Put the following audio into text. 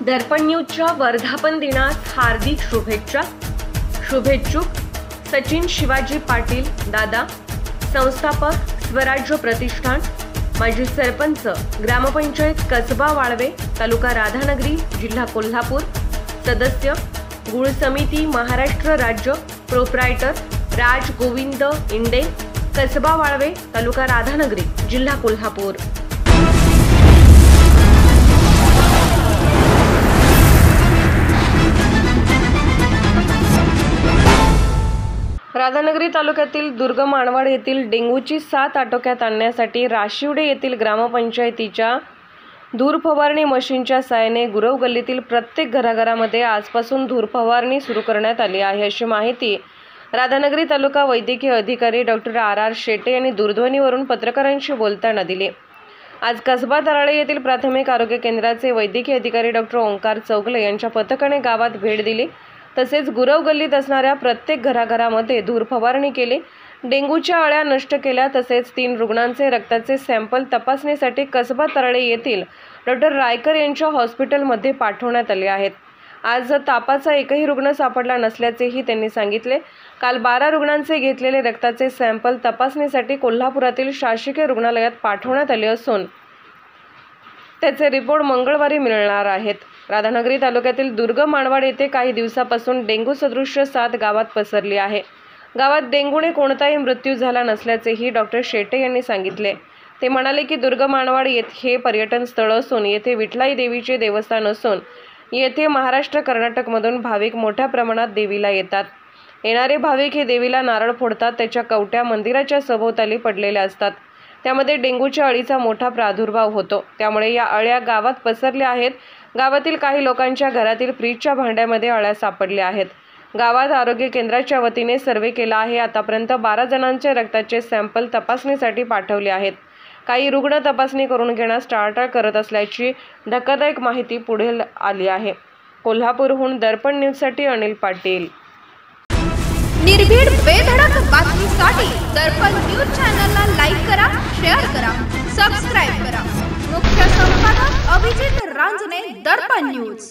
दर्पण न्यूजच्या वर्धापन दिनात हार्दिक शुभेच्छा। शुभेच्छुक सचिन शिवाजी पाटील दादा, संस्थापक स्वराज्य प्रतिष्ठान, माजी सरपंच ग्रामपंचायत कसबा वाळवे, तालुका राधानगरी, जिल्हा कोल्हापूर, सदस्य गुळ समिती महाराष्ट्र राज्य, प्रोप्रायटर राज गोविंद इंडे, कसबा वाळवे, तालुका राधानगरी, जिल्हा कोल्हापूर। राधानगरी तालुक्यातील दुर्गम माणवाड येथील डेंग्यूची साथ आटोक्यात आणण्यासाठी राशिवडे येथील ग्रामपंचायतीच्या धूर फवारणी मशीनच्या साहाय्याने गुरव गल्लीतील प्रत्येक घराघरामध्ये आजपासून धूर फवारणी सुरू करण्यात आली आहे, अशी माहिती राधानगरी तालुका वैद्यकीय अधिकारी डॉक्टर आर शेटे यांनी दूरध्वनीवरून पत्रकारांशी बोलताना दिली। आज कसबा तराळे येथील प्राथमिक आरोग्य केंद्राचे वैद्यकीय अधिकारी डॉक्टर ओंकार चौगले यांच्या पथकाने गावात भेट दिली। तसेच गुरव गल्लीत असणाऱ्या प्रत्येक घराघरामध्ये धूर फवारणी केली, डेंग्यूच्या अळ्या नष्ट केल्या। तसेच 3 रुग्णांचे रक्ताचे सॅम्पल तपासणीसाठी कसबा तराळे येथील डॉक्टर रायकर यांच्या हॉस्पिटलमध्ये पाठवण्यात आले आहेत। आज तापाचा एकही रुग्ण सापडला नसल्याचेही त्यांनी सांगितले। काल 12 रुग्णांचे घेतलेले रक्ताचे सॅम्पल तपासणीसाठी कोल्हापुरातील शासकीय रुग्णालयात पाठवण्यात आले असून त्याचे रिपोर्ट मंगळवारी मिळणार आहेत। राधानगरी तालुक्यातील दुर्गम माणवाड येथे काही दिवसापासून डेंग्यू सदृश्य साथ गावात पसरली आहे। गावात डेंग्यूने कोणताही मृत्यू झाला नसल्याचेही डॉक्टर शेटे यांनी सांगितले। ते म्हणाले की दुर्गम माणवाड हे पर्यटन स्थळ असून येथे विठलाई देवीचे देवस्थान असून येथे महाराष्ट्र कर्नाटकमधून भाविक मोठ्या प्रमाणात देवीला येतात। येणारे भाविक हे देवीला नारळ फोडतात, त्याच्या कवट्या मंदिराच्या सभोवताली पडलेल्या असतात। त्यामध्ये डेंग्यूच्या अळीचा मोठा प्रादुर्भाव होतो, त्यामुळे या अळ्या गावात पसरल्या आहेत। गावातील काही लोकांच्या घरातील फ्रीजच्या भांड्यामध्ये अळ्या सापडल्या आहेत। गावात आरोग्य केंद्राच्या वतीने सर्वे केला आहे। आतापर्यंत 12 जणांचे रक्ताचे सॅम्पल तपासणीसाठी पाठवले आहेत। काही रुग्ण तपासणी करून घेण्यास टाळाटाळ करत असल्याची धक्कादायक माहिती पुढे आली आहे। कोल्हापूरहून दर्पण न्यूजसाठी अनिल पाटील। निर्भीड बेधडक बातमीसाठी दर्पण न्यूज चॅनलला लाईक करा, शेअर करा, सबस्क्राइब करा। मुख्य संपादक अभिजित रांजणे, दर्पण न्यूज।